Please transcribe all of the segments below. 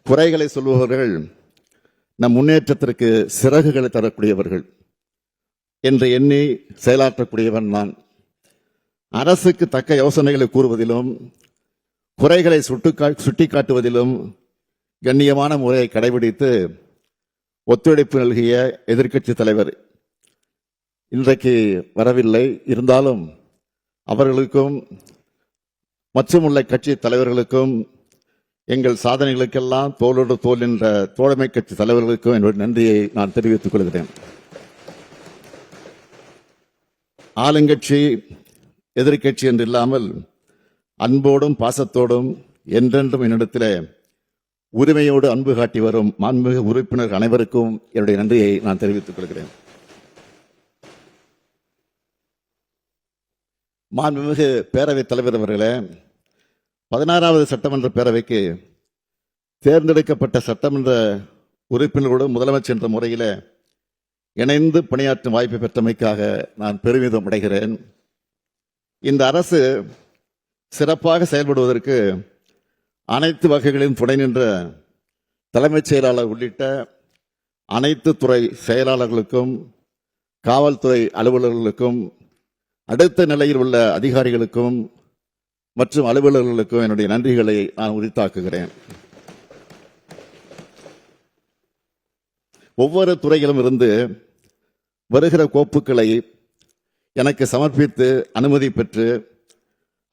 குறைகளை சொல்பவர்கள் நம் முன்னேற்றத்திற்கு சிறகுகளை தரக்கூடியவர்கள் என்று எண்ணி செயலாற்றக்கூடியவன் நான். அரசுக்கு தக்க யோசனைகளை கூறுவதிலும் குறைகளை சுட்டிக்காட்டுவதிலும் கண்ணியமான முறையை கடைபிடித்து ஒத்துழைப்பு நல்கிய எதிர்க்கட்சி தலைவர் இன்றைக்கு வரவில்லை. இருந்தாலும் அவர்களுக்கும் மற்றும் உள்ள கட்சி தலைவர்களுக்கும் எங்கள் சாதனைகளுக்கெல்லாம் தோளோடு தோல் என்ற தோழமை கட்சி தலைவர்களுக்கும் என்னுடைய நன்றியை நான் தெரிவித்துக் கொள்கிறேன். ஆளுங்கட்சி எதிர்கட்சி என்று இல்லாமல் அன்போடும் பாசத்தோடும் என்றென்றும் என்னிடத்தில் உரிமையோடு அன்பு காட்டி வரும் மாண்புமிகு உறுப்பினர் அனைவருக்கும் என்னுடைய நன்றியை நான் தெரிவித்துக் கொள்கிறேன். மாண்புமிகு பேரவைத் தலைவர் அவர்களே, 16வது சட்டமன்ற பேரவைக்கு தேர்ந்தெடுக்கப்பட்ட சட்டமன்ற உறுப்பினரோடு முதலமைச்சர் என்ற முறையில் இணைந்து பணியாற்றும் வாய்ப்பை பெற்றமைக்காக நான் பெருமிதம் அடைகிறேன். இந்த அரசு சிறப்பாக செயல்படுவதற்கு அனைத்து வகைகளிலும் துணை நின்ற தலைமைச் செயலாளர் உள்ளிட்ட அனைத்து துறை செயலாளர்களுக்கும் காவல்துறை அலுவலர்களுக்கும் அடுத்த நிலையில் உள்ள அதிகாரிகளுக்கும் மற்றும் அலுவலர்களுக்கும் என்னுடைய நன்றிகளை நான் உரித்தாக்குகிறேன். ஒவ்வொரு துறையிலும் இருந்து வருகிற கோப்புகளை எனக்கு சமர்ப்பித்து அனுமதி பெற்று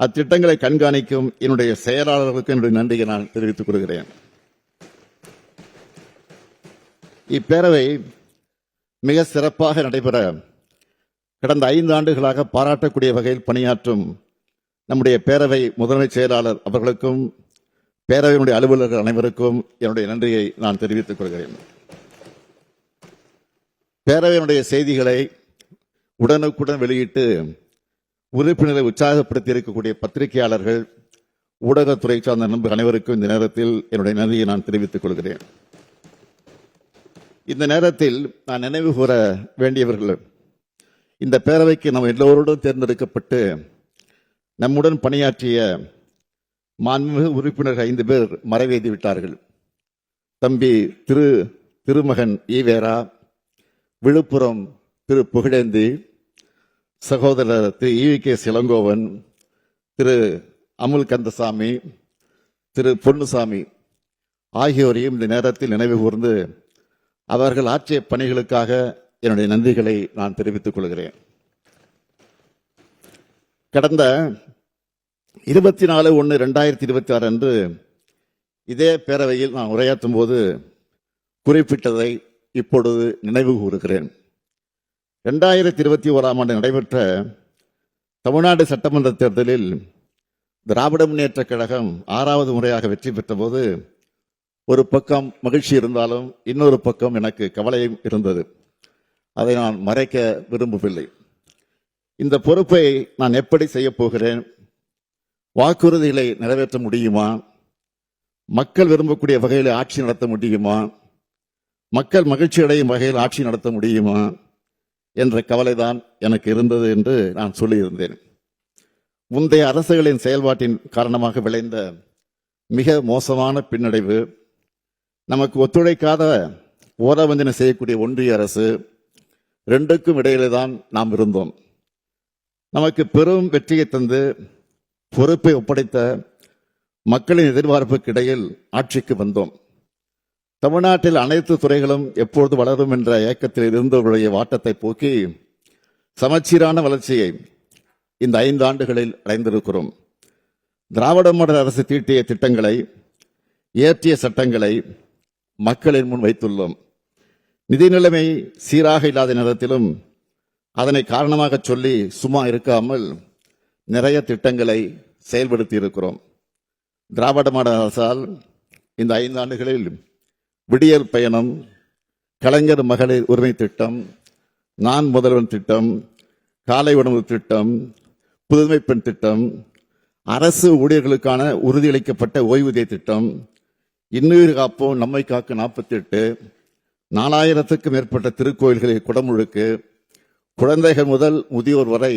அத்திட்டங்களை கண்காணிக்கும் என்னுடைய செயலாளர்களுக்கு என்னுடைய நன்றியை நான் தெரிவித்துக் கொள்கிறேன். இப்பேரவை மிக சிறப்பாக நடைபெற கடந்த 5 ஆண்டுகளாக பாராட்டக்கூடிய வகையில் பணியாற்றும் நம்முடைய பேரவை முதன்மை செயலாளர் அவர்களுக்கும் பேரவையினுடைய அலுவலர்கள் அனைவருக்கும் என்னுடைய நன்றியை நான் தெரிவித்துக் கொள்கிறேன். பேரவையினுடைய செய்திகளை உடனுக்குடன் வெளியிட்டு உறுப்பினரை உற்சாகப்படுத்தி இருக்கக்கூடிய பத்திரிகையாளர்கள், ஊடகத்துறை சார்ந்த நண்பர்கள் அனைவருக்கும் இந்த நேரத்தில் என்னுடைய நன்றியை நான் தெரிவித்துக் கொள்கிறேன். இந்த நேரத்தில் நான் நினைவு கூற வேண்டியவர்கள், இந்த பேரவைக்கு நாம் எல்லோரோடும் தேர்ந்தெடுக்கப்பட்டு நம்முடன் பணியாற்றிய மாண்புமிகு உறுப்பினர்கள் 5 பேர் மறைவேதி விட்டார்கள். தம்பி திருமகன் ஈவேரா, விழுப்புரம் திரு புகழேந்தி, சகோதரர் திரு ஈ.கே. இளங்கோவன், திரு அமுல் கந்தசாமி, திரு பொன்னுசாமி ஆகியோரையும் இந்த நேரத்தில் நினைவு கூர்ந்து அவர்கள் ஆற்றிய பணிகளுக்காக என்னுடைய நன்றிகளை நான் தெரிவித்துக் கொள்கிறேன். கடந்த 24/1/2026 அன்று இதே பேரவையில் நான் உரையாற்றும் போது குறிப்பிட்டதை இப்பொழுது நினைவு கூறுகிறேன். 2021ஆம் ஆண்டு நடைபெற்ற தமிழ்நாடு சட்டமன்ற தேர்தலில் திராவிட முன்னேற்றக் கழகம் 6வது முறையாக வெற்றி பெற்ற போது ஒரு பக்கம் மகிழ்ச்சி இருந்தாலும் இன்னொரு பக்கம் எனக்கு கவலையும் இருந்தது. அதை நான் மறைக்க விரும்பவில்லை. இந்த பொறுப்பை நான் எப்படி செய்ய போகிறேன்? வாக்குறுதிகளை நிறைவேற்ற முடியுமா? மக்கள் விரும்பக்கூடிய வகையில் ஆட்சி நடத்த முடியுமா? மக்கள் மகிழ்ச்சி அடையும் வகையில் ஆட்சி நடத்த முடியுமா என்ற கவலைதான் எனக்கு இருந்தது என்று நான் சொல்லியிருந்தேன். முந்தைய அரசுகளின் செயல்பாட்டின் காரணமாக விளைந்த மிக மோசமான பின்னடைவு, நமக்கு ஒத்துழைக்காத ஓரவஞ்சனை செய்யக்கூடிய ஒன்றிய அரசு, 2க்கும் இடையிலே தான் நாம் இருந்தோம். நமக்கு பெரும் வெற்றியை தந்து பொறுப்பை ஒப்படைத்த மக்களின் எதிர்பார்ப்புக்கு இடையில் ஆட்சிக்கு வந்தோம். தமிழ்நாட்டில் அனைத்து துறைகளும் எப்பொழுது வளரும் என்ற ஏக்கத்தில் இருந்தவர்களுடைய வாட்டத்தை போக்கி சமச்சீரான வளர்ச்சியை இந்த 5 ஆண்டுகளில் அடைந்திருக்கிறோம். திராவிட மாடல் அரசு தீட்டிய திட்டங்களை, இயற்றிய சட்டங்களை மக்களின் முன் வைத்துள்ளோம். நிதி நிலைமை சீராக இல்லாத நேரத்திலும் அதனை காரணமாக சொல்லி சும்மா இருக்காமல் நிறைய திட்டங்களை செயல்படுத்தி இருக்கிறோம். திராவிட மாடல் அரசால் இந்த 5 ஆண்டுகளில் விடியல் பயணம், கலைஞர் மகளிர் உரிமை திட்டம், நான் முதல்வன் திட்டம், காலை உணவு திட்டம், புதுமை பெண் திட்டம், அரசு ஊழியர்களுக்கான உறுதியளிக்கப்பட்ட ஓய்வூதிய திட்டம், இன்னுயிர் காப்போம் நம்மை காக்க 48, 4000க்கும் மேற்பட்ட திருக்கோயில்களில் குடமுழுக்கு, குழந்தைகள் முதல் முதியோர் வரை,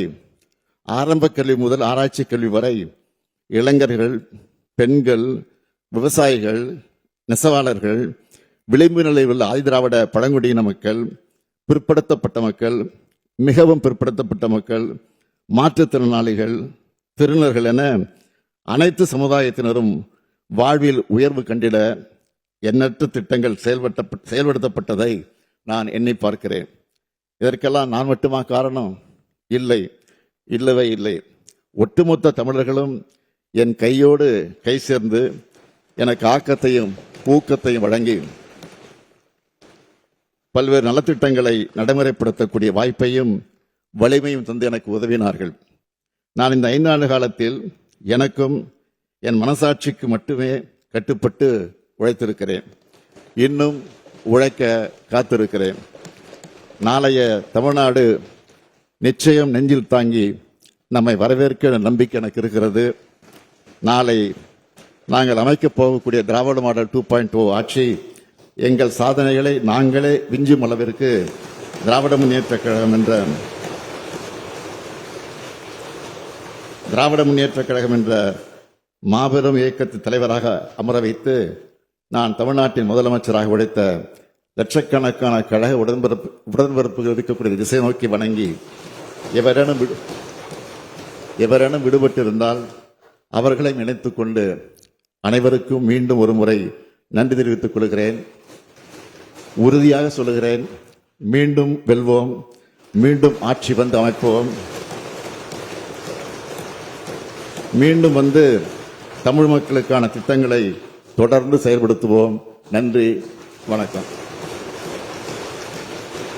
ஆரம்ப கல்வி முதல் ஆராய்ச்சி கல்வி வரை, இளைஞர்கள், பெண்கள், விவசாயிகள், நெசவாளர்கள், விளிம்பு நிலையில் உள்ள ஆதிதிராவிட பழங்குடியின மக்கள், பிற்படுத்தப்பட்ட மக்கள், மிகவும் பிற்படுத்தப்பட்ட மக்கள், மாற்றுத்திறனாளிகள், திருநர்கள் என அனைத்து சமுதாயத்தினரும் வாழ்வில் உயர்வு கண்டிட எண்ணற்ற திட்டங்கள் செயல்படுத்தப்பட்டதை நான் எண்ணி பார்க்கிறேன். இதற்கெல்லாம் நான் மட்டுமா காரணம்? இல்லை, இல்லவே இல்லை. ஒட்டுமொத்த தமிழர்களும் என் கையோடு கை சேர்ந்து எனக்கு ஆக்கத்தையும் ஊக்கத்தையும் வழங்கி பல்வேறு நலத்திட்டங்களை நடைமுறைப்படுத்தக்கூடிய வாய்ப்பையும் வலிமையும் தந்து எனக்கு உதவினார்கள். நான் இந்த 5 ஆண்டு காலத்தில் எனக்கும் என் மனசாட்சிக்கு மட்டுமே கட்டுப்பட்டு உழைத்திருக்கிறேன். இன்னும் உழைக்க காத்திருக்கிறேன். நாளைய தமிழ்நாடு நிச்சயம் நெஞ்சில் தாங்கி நம்மை வரவேற்க நம்பிக்கை எனக்கு இருக்கிறது. நாளை நாங்கள் அமைக்கப் போகக்கூடிய திராவிட மாடல் 2.0 ஆட்சி எங்கள் சாதனைகளை நாங்களே விஞ்சும் அளவிற்கு திராவிட முன்னேற்றக் கழகம் என்ற மாபெரும் இயக்கத்தின் தலைவராக அமர வைத்து நான் தமிழ்நாட்டின் முதலமைச்சராக உழைத்த லட்சக்கணக்கான கழக உடன்பிறப்புகள் இருக்கக்கூடிய திசை நோக்கி வணங்கி எவரேனும் விடுபட்டிருந்தால் அவர்களை நினைத்துக் கொண்டு அனைவருக்கும் மீண்டும் ஒரு முறை நன்றி தெரிவித்துக் கொள்கிறேன். உறுதியாக சொல்லுகிறேன், மீண்டும் வெல்வோம், மீண்டும் ஆட்சி வந்து அமைப்போம், மீண்டும் வந்து தமிழ் மக்களுக்கான திட்டங்களை தொடர்ந்து செயல்படுத்துவோம். நன்றி, வணக்கம்.